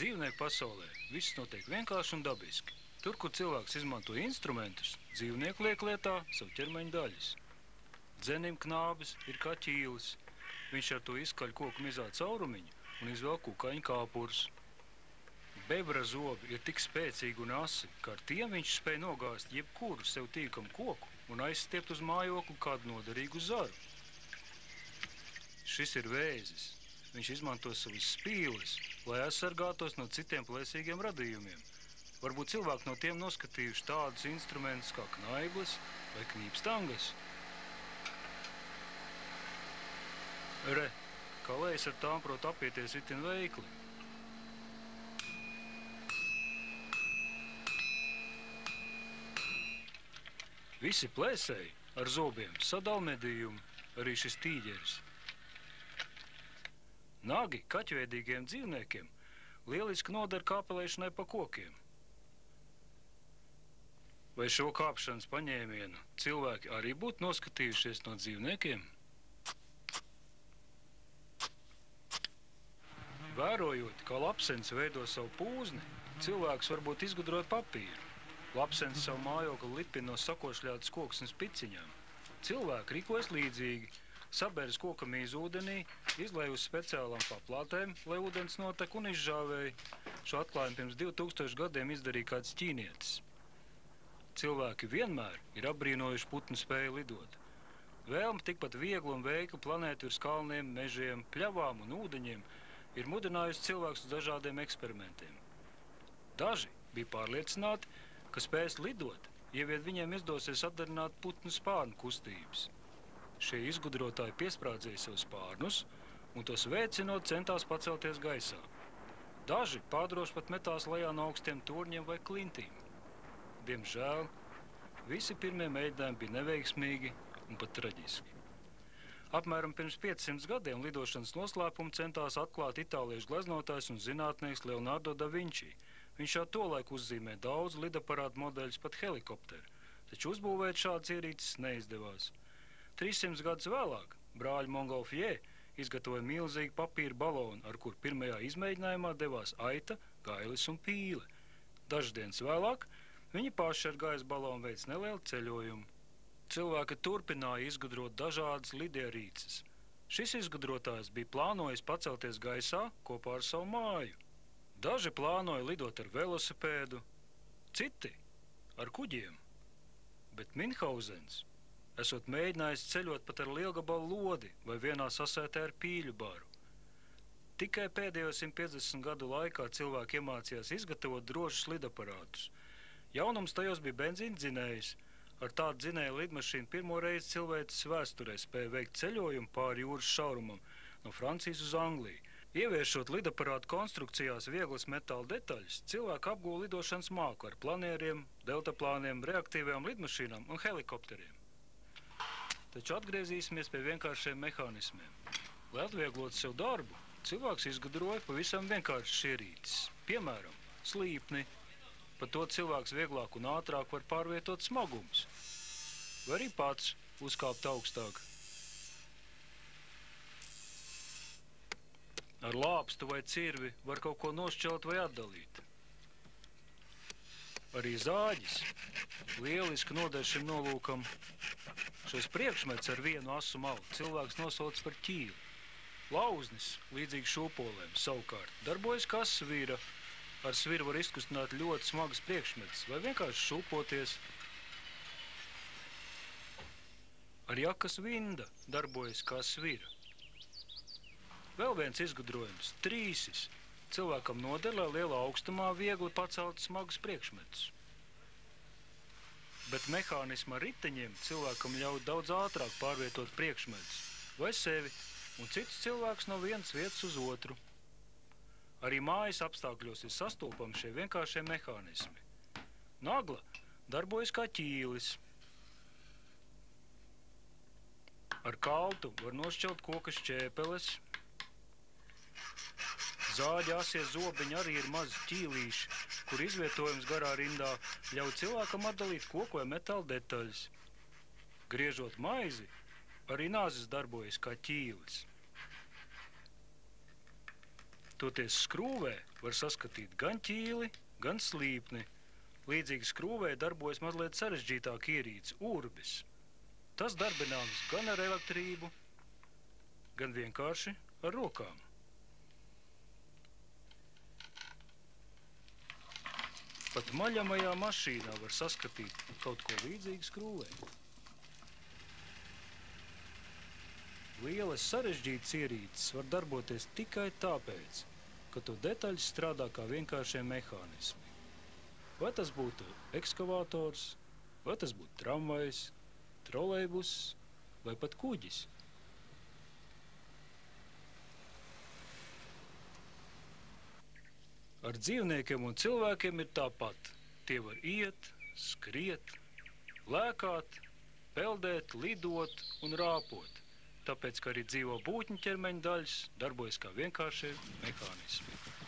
Dzīvnieku pasaulē viss notiek vienkārši un dabiski. Tur, kur cilvēks izmanto instrumentus, dzīvnieku liek lietā savu ķermeņa daļas. Dzenim knābis ir kā ķīlis. Viņš ar to izkaļ koku mizā caurumiņu un izvelk kukaiņu kāpurus. Bebra zobi ir tik spēcīgi un asi, ka ar tiem viņš spēj nogāzt jebkuru sev tīkamu koku un aizstiept uz mājokli kādu noderīgu zaru. Šis ir vēzis. Viņš izmanto savas spīles, lai aizsargātos no citiem plēsīgiem radījumiem. Varbūt cilvēki no tiem noskatījuši tādus instrumentus kā knaiblis vai knīpstangas. Re, kā lejs ar tām prot apieties itin veikli. Visi plēsēji ar zobiem sadala medījumu, arī šis tīģeris. Nagi kaķveidīgiem dzīvniekiem lieliski noder kāpelēšanai pa kokiem. Vai šo kāpšanas paņēmienu cilvēki arī būtu noskatījušies no dzīvniekiem? Vērojot, kā lapsens veido savu pūzni, cilvēks varbūt izgudrot papīru. Lapsens savu mājokli lipina no sakošļātas koksnes piciņām. Cilvēki rīkojas līdzīgi. Saberas kokamīzu ūdenī, izlej uz speciālām paplātēm, lai ūdens notek un izžāvēja. Šo atklājumu pirms 2000 gadiem izdarīja kāds ķīnietis. Cilvēki vienmēr ir apbrīnojuši putnu spēju lidot. Vēlme tikpat viegli un veikli planēt virs kalniem, mežiem, pļavām un ūdeņiem ir mudinājusi cilvēkus uz dažādiem eksperimentiem. Daži bija pārliecināti, ka spēs lidot, ja vien viņiem izdosies atdarināt putnu spārnu kustības. Šie izgudrotāji piesprādzēja sev spārnus un tos veicinot centās pacelties gaisā. Daži pādroši pat metās lejā no augstiem torņiem vai klintīm. Diemžēl, visi pirmie mēģinājumi bija neveiksmīgi un pat traģiski. Apmēram pirms 500 gadiem lidošanas noslēpumu centās atklāt itāliešu gleznotājs un zinātnieks Leonardo da Vinci. Viņš jau tolaik uzzīmē daudz lidaparātu modeļus, pat helikopteru, taču uzbūvēt šādas ierīces neizdevās. 300 gadus vēlāk brāļi Montgolfier izgatavoja milzīgu papīra balonu, ar kur pirmajā izmēģinājumā devās aita, gailis un pīle. Dažas dienas vēlāk viņi paši ar gaisa balonu veic nelielu ceļojumu. Cilvēki turpināja izgudrot dažādas lidierīces. Šis izgudrotājs bija plānojis pacelties gaisā kopā ar savu māju. Daži plānoja lidot ar velosipēdu, citi ar kuģiem, bet Minhausens esot mēģinājis ceļot pat ar lielgabalu lodi vai vienā sasētē ar pīļu baru. Tikai pēdējo 150 gadu laikā cilvēki iemācījās izgatavot drošus lidaparātus. Jaunums tajos bija benzīna dzinējs. Ar tādu dzinēju lidmašīnu pirmo reizi cilvēces vēsturē spēja veikt ceļojumu pāri jūras šaurumam no Francijas uz Angliju. Ieviešot lidaparātu konstrukcijās vieglas metāla detaļas, cilvēki apguva lidošanas māku ar planieriem, deltaplāniem, reaktīvajām lidmašīnām un helikopteriem. Taču atgriezīsimies pie vienkāršiem mehānismiem. Lai atvieglotu sev darbu, cilvēks izgudroja pavisam vienkāršas ierīces. Piemēram, slīpni. Pa to cilvēks vieglāk un ātrāk var pārvietot smagumus. Vai arī pats uzkāpt augstāk. Ar lāpstu vai cirvi var kaut ko nošķelt vai atdalīt. Arī zāģis lieliski noder šim nolūkam. Šos priekšmets ar vienu asu malu cilvēks nosauc par ķīli. Lauznis, līdzīgi šūpolēm, savukārt darbojas kā svira. Ar sviru var izkustināt ļoti smagas priekšmetus vai vienkārši šūpoties. Ar jakas vinda darbojas kā svira. Vēl viens izgudrojums – trīsis. Cilvēkam noder, lai lielā augstumā viegli pacelt smagus priekšmetus. Bet mehānismu ar riteņiem cilvēkam ļauj daudz ātrāk pārvietot priekšmetus vai sevi un citus cilvēkus no vienas vietas uz otru. Arī mājas apstākļos ir sastopami šie vienkāršie mehānismi. Nagla darbojas kā ķīlis. Ar kaltu var nošķelt koka šķēpeles. Zāģa asie zobiņi arī ir mazi ķīlīši, kur izvietojums garā rindā ļauj cilvēkam atdalīt koku vai metāla detaļas. Griežot maizi, arī nāzis darbojas kā ķīlis. Toties skrūvē var saskatīt gan ķīli, gan slīpni. Līdzīgi skrūvē darbojas mazliet sarežģītāk ierīce – urbis. Tas darbināms gan ar elektrību, gan vienkārši ar rokām. Pat maļamajā mašīnā var saskatīt kaut ko līdzīgu skrūvē. Lielas sarežģītas ierīces var darboties tikai tāpēc, ka to detaļas strādā kā vienkāršie mehānismi. Vai tas būtu ekskavators, vai tas būtu tramvajs, trolejbuss vai pat kuģis. Ar dzīvniekiem un cilvēkiem ir tāpat. Tie var iet, skriet, lēkāt, peldēt, lidot un rāpot, tāpēc, ka arī dzīvo būtņu ķermeņa daļas darbojas kā vienkāršie mehānismi.